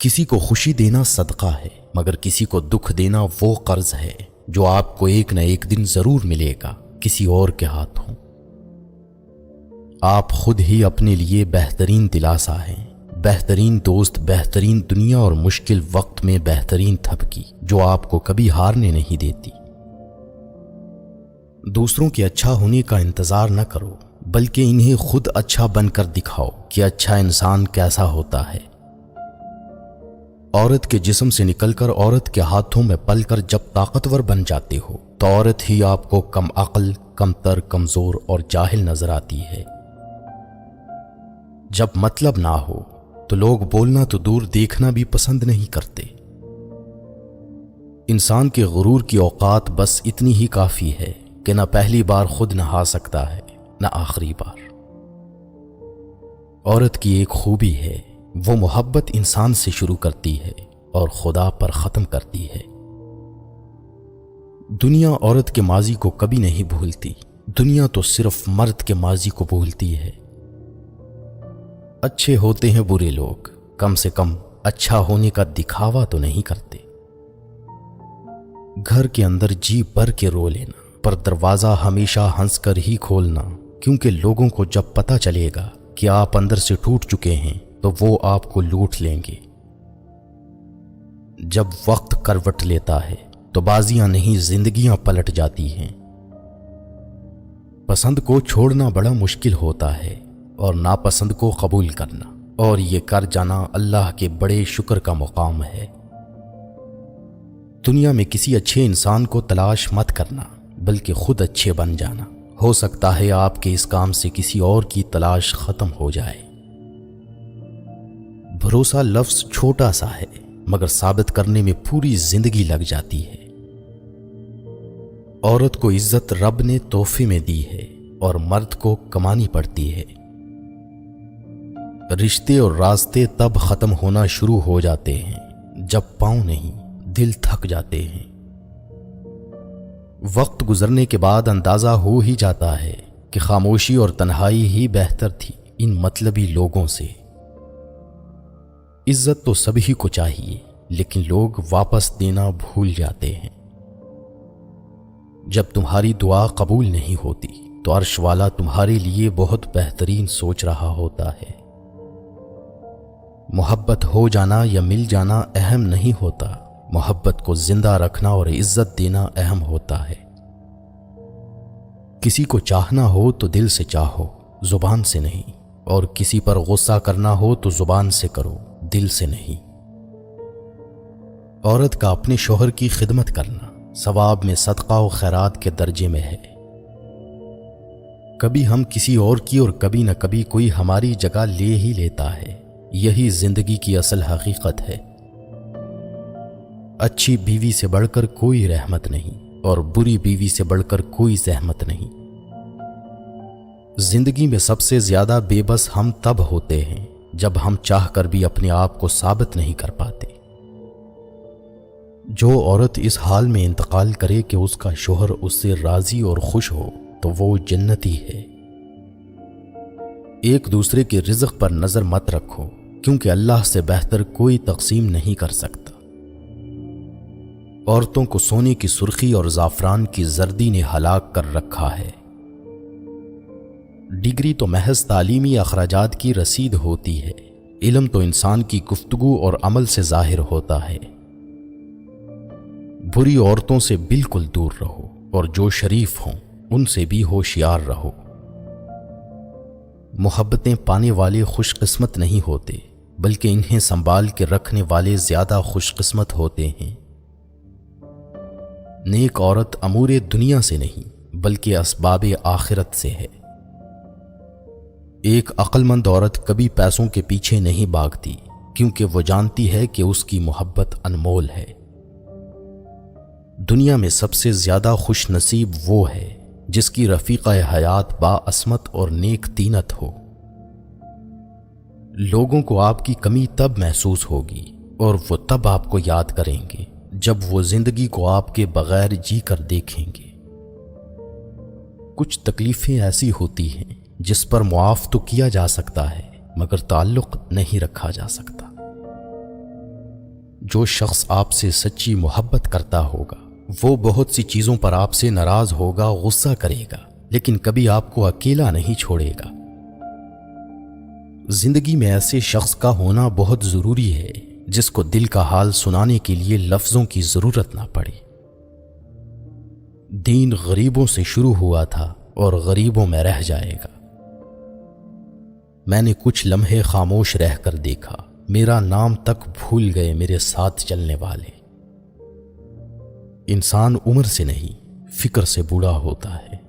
کسی کو خوشی دینا صدقہ ہے، مگر کسی کو دکھ دینا وہ قرض ہے جو آپ کو ایک نہ ایک دن ضرور ملے گا کسی اور کے ہاتھوں۔ آپ خود ہی اپنے لیے بہترین دلاسا ہیں، بہترین دوست، بہترین دنیا اور مشکل وقت میں بہترین تھپکی جو آپ کو کبھی ہارنے نہیں دیتی۔ دوسروں کے اچھا ہونے کا انتظار نہ کرو، بلکہ انہیں خود اچھا بن کر دکھاؤ کہ اچھا انسان کیسا ہوتا ہے۔ عورت کے جسم سے نکل کر عورت کے ہاتھوں میں پل کر جب طاقتور بن جاتے ہو تو عورت ہی آپ کو کم عقل، کمتر، کمزور اور جاہل نظر آتی ہے۔ جب مطلب نہ ہو تو لوگ بولنا تو دور دیکھنا بھی پسند نہیں کرتے۔ انسان کے غرور کی اوقات بس اتنی ہی کافی ہے کہ نہ پہلی بار خود نہا سکتا ہے نہ آخری بار۔ عورت کی ایک خوبی ہے، وہ محبت انسان سے شروع کرتی ہے اور خدا پر ختم کرتی ہے۔ دنیا عورت کے ماضی کو کبھی نہیں بھولتی، دنیا تو صرف مرد کے ماضی کو بھولتی ہے۔ اچھے ہوتے ہیں برے لوگ، کم سے کم اچھا ہونے کا دکھاوا تو نہیں کرتے۔ گھر کے اندر جی بھر کے رو لینا، پر دروازہ ہمیشہ ہنس کر ہی کھولنا، کیونکہ لوگوں کو جب پتہ چلے گا کہ آپ اندر سے ٹوٹ چکے ہیں تو وہ آپ کو لوٹ لیں گے۔ جب وقت کروٹ لیتا ہے تو بازیاں نہیں زندگیاں پلٹ جاتی ہیں۔ پسند کو چھوڑنا بڑا مشکل ہوتا ہے اور ناپسند کو قبول کرنا، اور یہ کر جانا اللہ کے بڑے شکر کا مقام ہے۔ دنیا میں کسی اچھے انسان کو تلاش مت کرنا، بلکہ خود اچھے بن جانا۔ ہو سکتا ہے آپ کے اس کام سے کسی اور کی تلاش ختم ہو جائے۔ بھروسہ لفظ چھوٹا سا ہے، مگر ثابت کرنے میں پوری زندگی لگ جاتی ہے۔ عورت کو عزت رب نے تحفے میں دی ہے اور مرد کو کمانی پڑتی ہے۔ رشتے اور راستے تب ختم ہونا شروع ہو جاتے ہیں جب پاؤں نہیں، دل تھک جاتے ہیں۔ وقت گزرنے کے بعد اندازہ ہو ہی جاتا ہے کہ خاموشی اور تنہائی ہی بہتر تھی ان مطلبی لوگوں سے۔ عزت تو سبھی کو چاہیے، لیکن لوگ واپس دینا بھول جاتے ہیں۔ جب تمہاری دعا قبول نہیں ہوتی تو عرش والا تمہارے لیے بہت بہترین سوچ رہا ہوتا ہے۔ محبت ہو جانا یا مل جانا اہم نہیں ہوتا، محبت کو زندہ رکھنا اور عزت دینا اہم ہوتا ہے۔ کسی کو چاہنا ہو تو دل سے چاہو، زبان سے نہیں، اور کسی پر غصہ کرنا ہو تو زبان سے کرو، دل سے نہیں۔ عورت کا اپنے شوہر کی خدمت کرنا ثواب میں صدقہ و خیرات کے درجے میں ہے۔ کبھی ہم کسی اور کی اور کبھی نہ کبھی کوئی ہماری جگہ لے ہی لیتا ہے، یہی زندگی کی اصل حقیقت ہے۔ اچھی بیوی سے بڑھ کر کوئی رحمت نہیں اور بری بیوی سے بڑھ کر کوئی زحمت نہیں۔ زندگی میں سب سے زیادہ بے بس ہم تب ہوتے ہیں جب ہم چاہ کر بھی اپنے آپ کو ثابت نہیں کر پاتے۔ جو عورت اس حال میں انتقال کرے کہ اس کا شوہر اس سے راضی اور خوش ہو تو وہ جنتی ہے۔ ایک دوسرے کے رزق پر نظر مت رکھو، کیونکہ اللہ سے بہتر کوئی تقسیم نہیں کر سکتا۔ عورتوں کو سونے کی سرخی اور زعفران کی زردی نے ہلاک کر رکھا ہے۔ ڈگری تو محض تعلیمی اخراجات کی رسید ہوتی ہے، علم تو انسان کی گفتگو اور عمل سے ظاہر ہوتا ہے۔ بری عورتوں سے بالکل دور رہو اور جو شریف ہوں ان سے بھی ہوشیار رہو۔ محبتیں پانے والے خوش قسمت نہیں ہوتے، بلکہ انہیں سنبھال کے رکھنے والے زیادہ خوش قسمت ہوتے ہیں۔ نیک عورت امور دنیا سے نہیں بلکہ اسباب آخرت سے ہے۔ ایک عقل مند عورت کبھی پیسوں کے پیچھے نہیں بھاگتی، کیونکہ وہ جانتی ہے کہ اس کی محبت انمول ہے۔ دنیا میں سب سے زیادہ خوش نصیب وہ ہے جس کی رفیقہ حیات باعصمت اور نیک طینت ہو۔ لوگوں کو آپ کی کمی تب محسوس ہوگی اور وہ تب آپ کو یاد کریں گے جب وہ زندگی کو آپ کے بغیر جی کر دیکھیں گے۔ کچھ تکلیفیں ایسی ہوتی ہیں جس پر معاف تو کیا جا سکتا ہے، مگر تعلق نہیں رکھا جا سکتا۔ جو شخص آپ سے سچی محبت کرتا ہوگا وہ بہت سی چیزوں پر آپ سے ناراض ہوگا، غصہ کرے گا، لیکن کبھی آپ کو اکیلا نہیں چھوڑے گا۔ زندگی میں ایسے شخص کا ہونا بہت ضروری ہے جس کو دل کا حال سنانے کے لیے لفظوں کی ضرورت نہ پڑے۔ دین غریبوں سے شروع ہوا تھا اور غریبوں میں رہ جائے گا۔ میں نے کچھ لمحے خاموش رہ کر دیکھا، میرا نام تک بھول گئے میرے ساتھ چلنے والے۔ انسان عمر سے نہیں، فکر سے بوڑھا ہوتا ہے۔